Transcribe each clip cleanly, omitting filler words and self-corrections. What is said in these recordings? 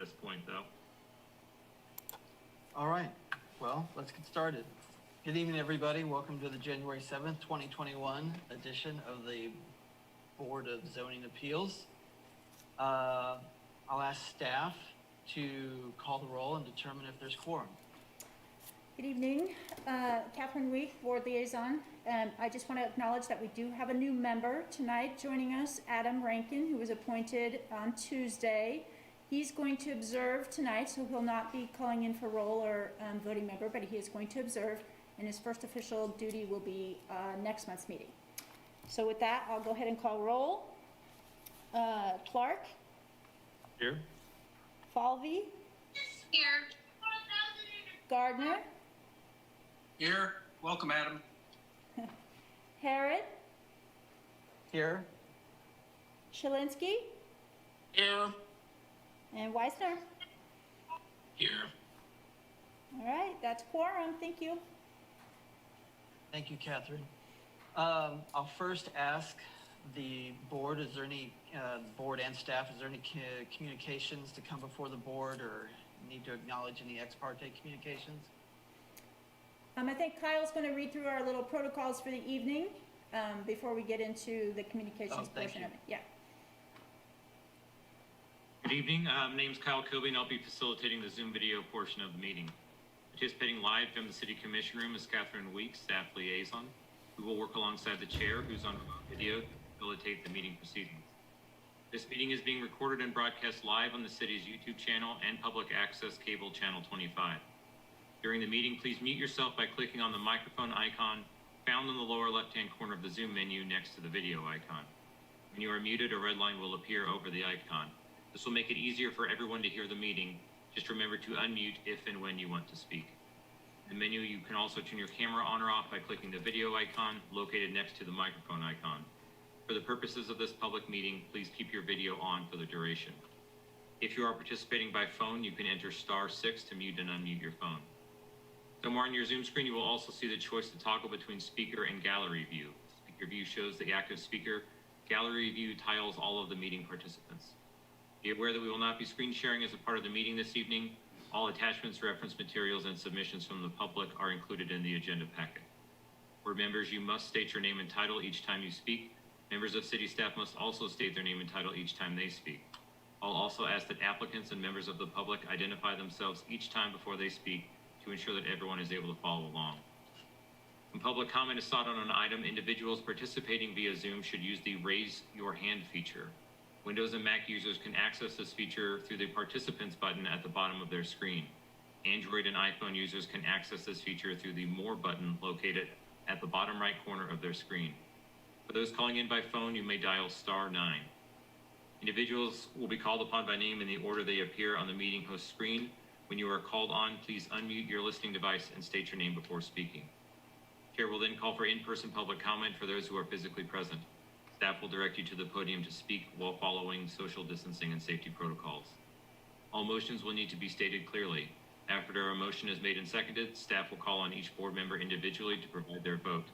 this point, though. All right, well, let's get started. Good evening, everybody. Welcome to the January 7th, 2021 edition of the Board of Zoning Appeals. I'll ask staff to call the roll and determine if there's quorum. Good evening, Catherine Week, Board Liaison. I just want to acknowledge that we do have a new member tonight joining us, Adam Rankin, who was appointed on Tuesday. He's going to observe tonight, so he'll not be calling in for roll or voting member, but he is going to observe, and his first official duty will be next month's meeting. So with that, I'll go ahead and call roll. Clark? Here. Falvey? Here. Gardner? Here. Welcome, Adam. Harrod? Here. Shalinsky? Here. And Weisner? Here. All right, that's quorum. Thank you. Thank you, Catherine. I'll first ask the board, is there any, board and staff, is there any communications to come before the board or need to acknowledge any ex parte communications? I think Kyle's going to read through our little protocols for the evening before we get into the communications portion of it. Yeah. Good evening. My name is Kyle Kilby, and I'll be facilitating the Zoom video portion of the meeting. Participating live from the City Commission Room is Catherine Week, Staff Liaison, who will work alongside the Chair, who's on video, to facilitate the meeting proceedings. This meeting is being recorded and broadcast live on the City's YouTube channel and public access cable channel 25. During the meeting, please mute yourself by clicking on the microphone icon found in the lower left-hand corner of the Zoom menu next to the video icon. When you are muted, a red line will appear over the icon. This will make it easier for everyone to hear the meeting. Just remember to unmute if and when you want to speak. In the menu, you can also turn your camera on or off by clicking the video icon located next to the microphone icon. For the purposes of this public meeting, please keep your video on for the duration. If you are participating by phone, you can enter *6 to mute and unmute your phone. Somewhere on your Zoom screen, you will also see the choice to toggle between speaker and gallery view. Speaker view shows the active speaker. Gallery view tiles all of the meeting participants. Be aware that we will not be screen sharing as a part of the meeting this evening. All attachments, reference materials, and submissions from the public are included in the agenda packet. Board members, you must state your name and title each time you speak. Members of city staff must also state their name and title each time they speak. I'll also ask that applicants and members of the public identify themselves each time before they speak to ensure that everyone is able to follow along. When public comment is sought on an item, individuals participating via Zoom should use the Raise Your Hand feature. Windows and Mac users can access this feature through the Participants button at the bottom of their screen. Android and iPhone users can access this feature through the More button located at the bottom right corner of their screen. For those calling in by phone, you may dial *9. Individuals will be called upon by name in the order they appear on the meeting host screen. When you are called on, please unmute your listening device and state your name before speaking. Chair will then call for in-person public comment for those who are physically present. Staff will direct you to the podium to speak while following social distancing and safety protocols. All motions will need to be stated clearly. After a motion is made and seconded, staff will call on each board member individually to provide their vote.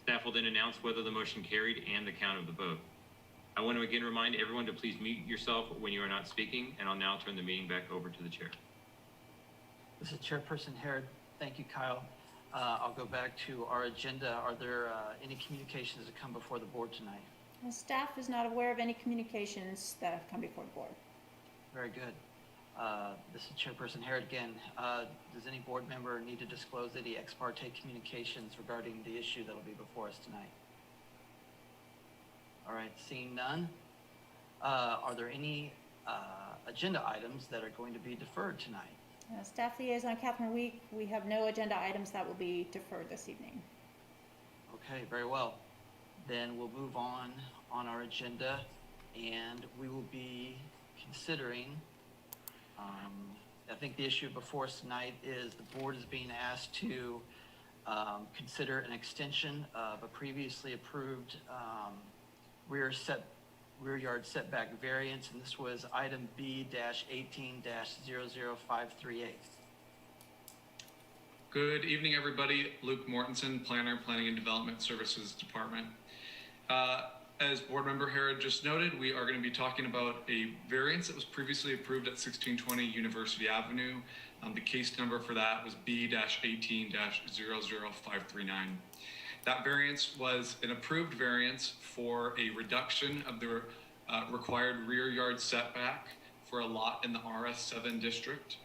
Staff will then announce whether the motion carried and the count of the vote. I want to again remind everyone to please mute yourself when you are not speaking, and I'll now turn the meeting back over to the Chair. This is Chairperson Harrod. Thank you, Kyle. I'll go back to our agenda. Are there any communications that come before the board tonight? The staff is not aware of any communications that have come before the board. Very good. This is Chairperson Harrod again. Does any board member need to disclose any ex parte communications regarding the issue that will be before us tonight? All right, seeing none. Are there any agenda items that are going to be deferred tonight? Staff Liaison Catherine Week, we have no agenda items that will be deferred this evening. Okay, very well. Then we'll move on our agenda, and we will be considering, I think the issue before us tonight is the board is being asked to consider an extension of a previously approved rear yard setback variance, and this was item B-18-00538. Good evening, everybody. Luke Mortensen, Planner, Planning and Development Services Department. As Board Member Harrod just noted, we are going to be talking about a variance that was previously approved at 1620 University Avenue. The case number for that was B-18-00539. That variance was an approved variance for a reduction of the required rear yard setback for a lot in the RS7 district.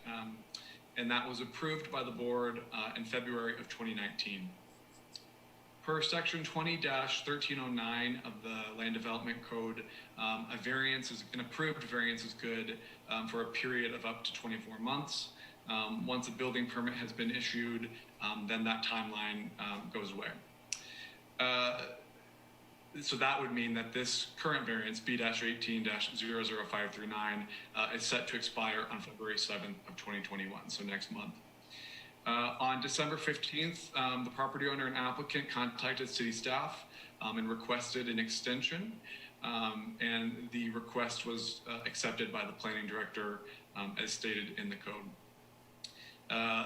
And that was approved by the board in February of 2019. Per section 20-1309 of the Land Development Code, an approved variance is good for a period of up to 24 months. Once a building permit has been issued, then that timeline goes away. So that would mean that this current variance, B-18-00539, is set to expire on February 7th of 2021, so next month. On December 15th, the property owner and applicant contacted city staff and requested an extension, and the request was accepted by the planning director as stated in the code.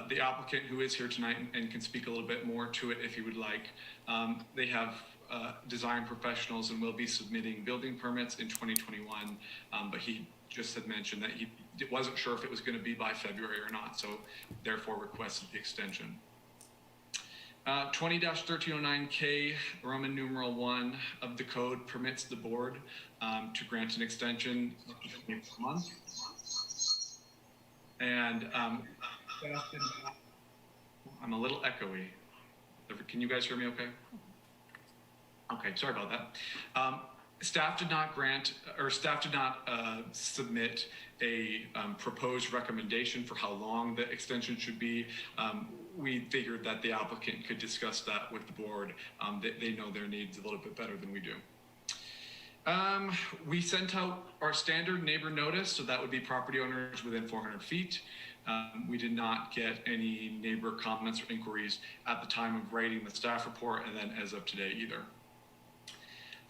The applicant, who is here tonight and can speak a little bit more to it if you would like, they have design professionals and will be submitting building permits in 2021, but he just had mentioned that he wasn't sure if it was going to be by February or not, so therefore requested the extension. 20-1309K, Roman numeral 1 of the code permits the board to grant an extension up to 24 months. And I'm a little echoey. Can you guys hear me okay? Okay, sorry about that. Staff did not submit a proposed recommendation for how long the extension should be. We figured that the applicant could discuss that with the board. They know their needs a little bit better than we do. We sent out our standard neighbor notice, so that would be property owners within 400 feet. We did not get any neighbor comments or inquiries at the time of writing the staff report, and then as of today either.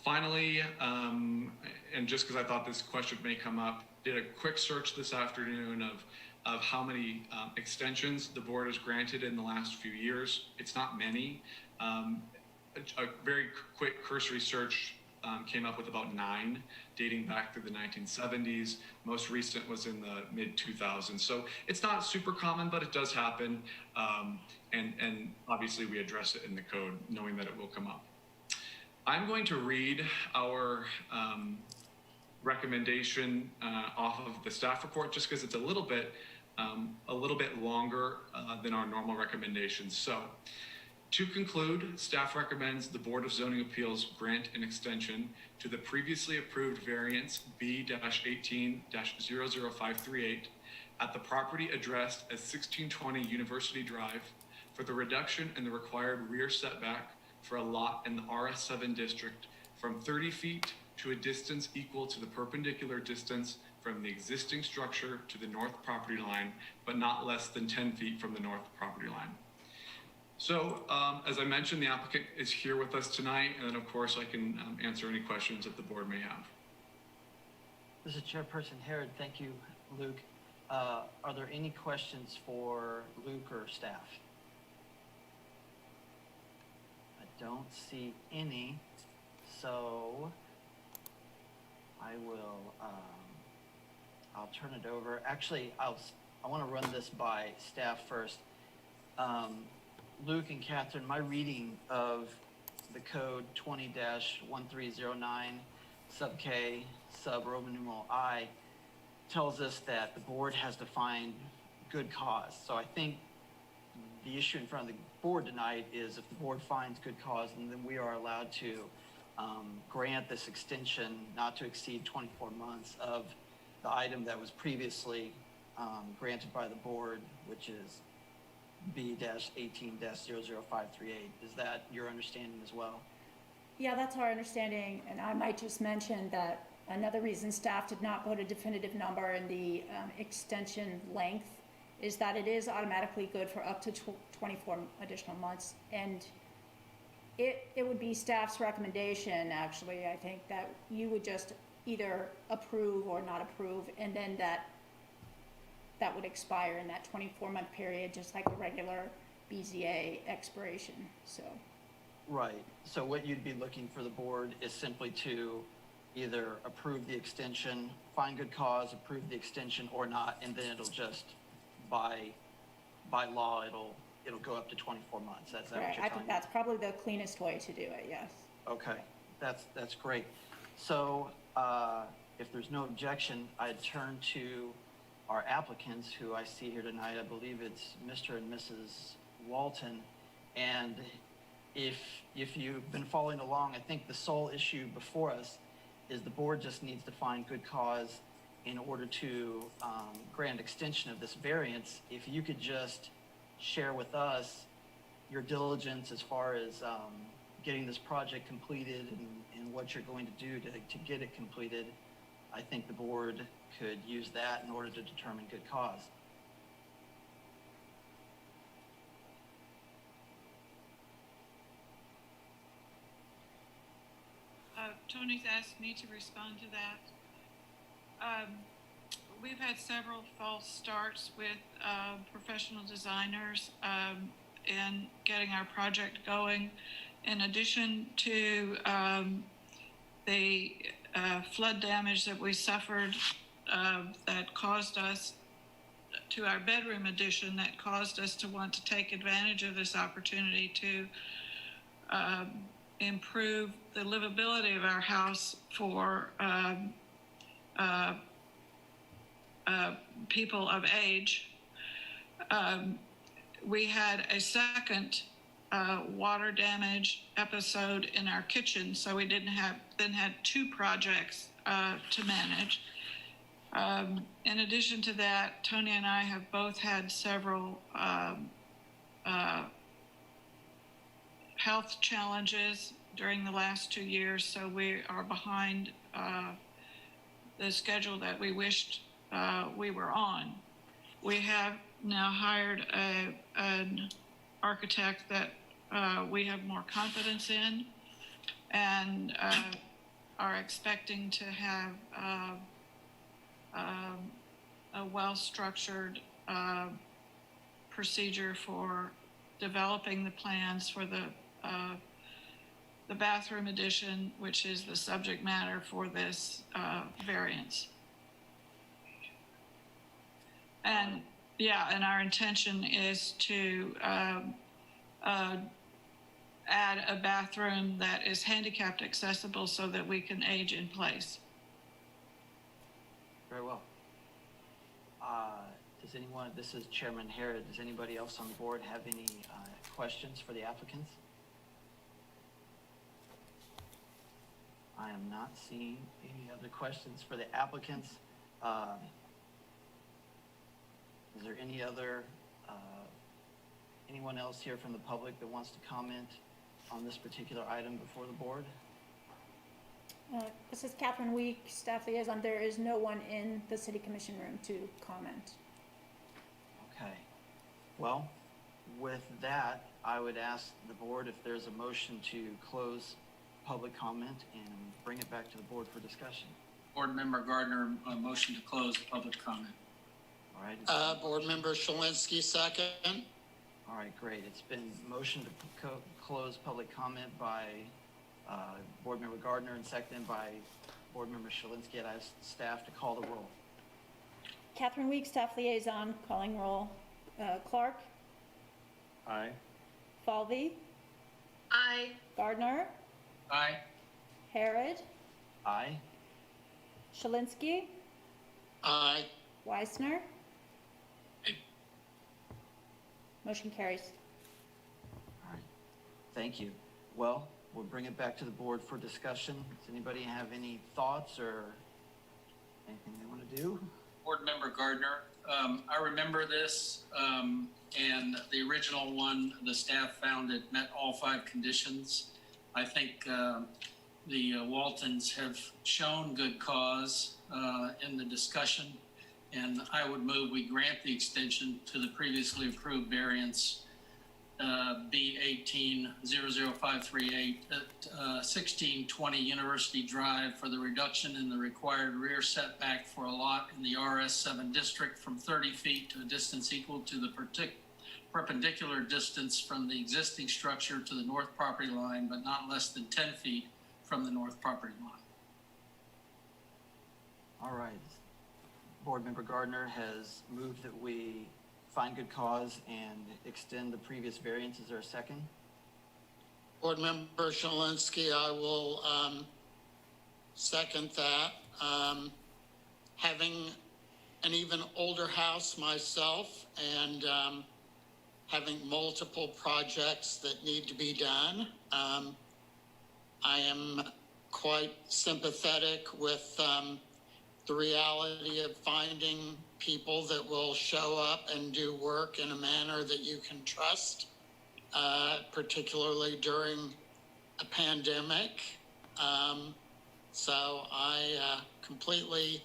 Finally, and just because I thought this question may come up, did a quick search this afternoon of how many extensions the board has granted in the last few years. It's not many. A very quick cursory search came up with about 9, dating back to the 1970s. Most recent was in the mid-2000s. So it's not super common, but it does happen. And obviously we address it in the code, knowing that it will come up. I'm going to read our recommendation off of the staff report, just because it's a little bit longer than our normal recommendations. So, to conclude, staff recommends the Board of Zoning Appeals grant an extension to the previously approved variance B-18-00538 at the property addressed as 1620 University Drive for the reduction in the required rear setback for a lot in the RS7 district from 30 feet to a distance equal to the perpendicular distance from the existing structure to the north property line, but not less than 10 feet from the north property line. So, as I mentioned, the applicant is here with us tonight, and then of course I can answer any questions that the board may have. This is Chairperson Harrod. Thank you, Luke. Are there any questions for Luke or staff? I don't see any, so I will, I'll turn it over. Actually, I want to run this by staff first. Luke and Catherine, my reading of the code 20-1309 sub K sub Roman numeral I tells us that the board has to find good cause. So I think the issue in front of the board tonight is if the board finds good cause, and then we are allowed to grant this extension not to exceed 24 months of the item that was previously granted by the board, which is B-18-00538. Is that your understanding as well? Yeah, that's our understanding, and I might just mention that another reason staff did not put a definitive number in the extension length is that it is automatically good for up to 24 additional months, and it would be staff's recommendation, actually, I think, that you would just either approve or not approve, and then that would expire in that 24-month period, just like a regular BZA expiration. So Right. So what you'd be looking for the board is simply to either approve the extension, find good cause, approve the extension or not, and then it'll just, by law, it'll go up to 24 months. That's that what Right, you're I telling think me? that's probably the cleanest way to do it, yes. Okay, that's great. So, if there's no objection, I'd turn to our applicants who I see here tonight. I believe it's Mr. and Mrs. Walton. And if you've been following along, I think the sole issue before us is the board just needs to find good cause in order to grant extension of this variance. If you could just share with us your diligence as far as getting this project completed and what you're going to do to get it completed, I think the board could use that in order to determine good cause. Tony's asked me to respond to that. We've had several false starts with professional designers in getting our project going. In addition to the flood damage that we suffered that caused us to our bedroom addition, that caused us to want to take advantage of this opportunity to improve the livability of our house for people of age. We had a second water damage episode in our kitchen, so we had two projects to manage. In addition to that, Tony and I have both had several health challenges during the last 2 years, so we are behind the schedule that we wished we were on. We have now hired an architect that we have more confidence in, and are expecting to have a well-structured procedure for developing the plans for the bathroom addition, which is the subject matter for this variance. And and our intention is to add a bathroom that is handicapped accessible so that we can age in place. Very well. Does anyone, this is Chairman Harrod, does anybody else on the board have any questions for the applicants? I am not seeing any other questions for the applicants. Is there any other, anyone else here from the public that wants to comment on this particular item before the board? This is Catherine Week, staff liaison. There is no one in the city commission room to comment. Okay. Well, with that, I would ask the board if there's a motion to close public comment and bring it back to the board for discussion. Board Member Gardner, a motion to close public comment. All right. Board Member Shalinsky, second. All right, great. It's been motioned to close public comment by Board Member Gardner and seconded by Board Member Shalinsky. I'd ask staff to call the roll. Catherine Week, staff liaison, calling roll. Clark, Aye. Falvey, Aye. Gardner, Aye. Harrod, Aye. Shalinsky, Aye. Weissner. Aye. Motion carries. All right. Thank you. Well, we'll bring it back to the board for discussion. Does anybody have any thoughts or anything they want to do? Board Member Gardner, I remember this, and the original one, the staff found it met all 5 conditions. I think the Waltons have shown good cause in the discussion, and I would move we grant the extension to the previously approved variance B18-00538 at 1620 University Drive for the reduction in the required rear setback for a lot in the RS7 district from 30 feet to a distance equal to the perpendicular distance from the existing structure to the north property line, but not less than 10 feet from the north property line. All right. Board Member Gardner has moved that we find good cause and extend the previous variance. Is there a second? Board Member Shalinsky, I will second that. Having an even older house myself and having multiple projects that need to be done, I am quite sympathetic with the reality of finding people that will show up and do work in a manner that you can trust, particularly during a pandemic. So I completely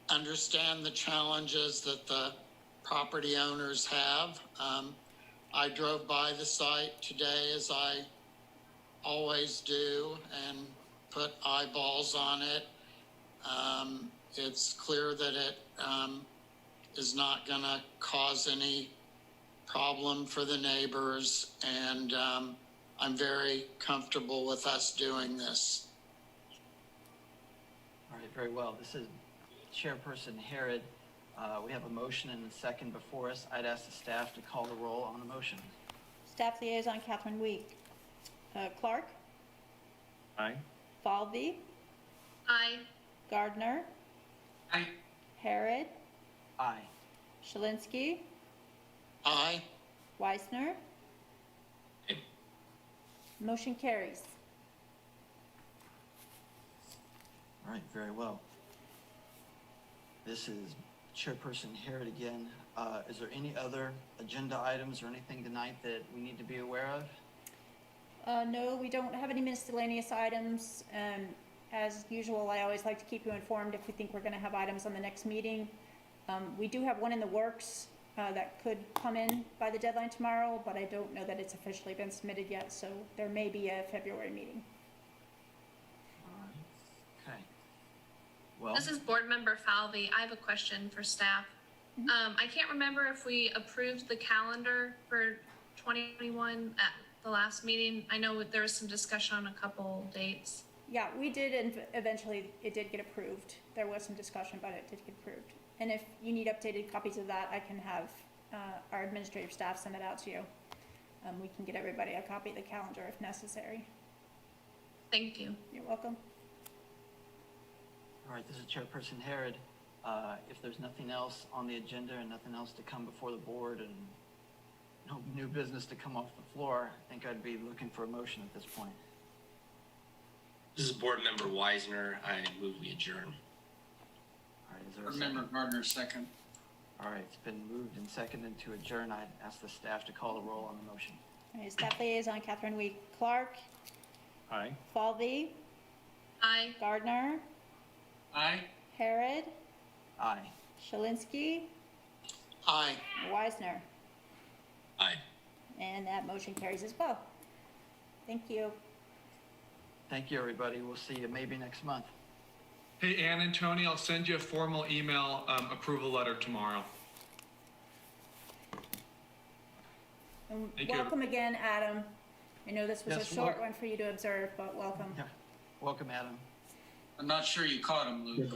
understand the challenges that the property owners have. I drove by the site today, as I always do, and put eyeballs on it. It's clear that it is not going to cause any problem for the neighbors, and I'm very comfortable with us doing this. All right, very well. This is Chairperson Harrod. We have a motion and a second before us. I'd ask the staff to call the roll on the motion. Staff Liaison Catherine Week. Clark? Aye. Falvey? Aye. Gardner? Aye. Harrod? Aye. Shalinsky? Aye. Weisner? Aye. Motion carries. All right, very well. This is Chairperson Harrod again. Is there any other agenda items or anything tonight that we need to be aware of? No, we don't have any miscellaneous items. As usual, I always like to keep you informed if we think we're gonna have items on the next meeting. We do have one in the works, that could come in by the deadline tomorrow, but I don't know that it's officially been submitted yet, so there may be a February meeting. All right. Okay. Well, This is Board Member Falvey. I have a question for staff. I can't remember if we approved the calendar for 2021 at the last meeting. I know there was some discussion on a couple dates. Yeah, we did, and eventually it did get approved. There was some discussion, but it did get approved. And if you need updated copies of that, I can have our administrative staff send it out to you. We can get everybody a copy of the calendar if necessary. Thank you. You're welcome. all right, this is Chairperson Harrod. If there's nothing else on the agenda and nothing else to come before the board and no new business to come off the floor, I think I'd be looking for a motion at this point. This is Board Member Weisner. I move we adjourn. All right, is there a Board second? Member Gardner, second. All right, it's been moved and seconded to adjourn. I'd ask the staff to call the roll on the motion. All right, Staff Liaison Catherine Week. Clark? Aye. Falvey? Aye. Gardner? Aye. Harrod? Aye. Shalinsky? Aye. Weisner? Aye. And that motion carries as well. Thank you. Thank you, everybody. We'll see you maybe next month. Hey, Ann and Tony, I'll send you a formal email approval letter tomorrow. And Thank you. welcome again, Adam. I know this was Yes, a short welcome. one for you to observe, but welcome. Yeah. Welcome, Adam. I'm not sure you caught him, Luke.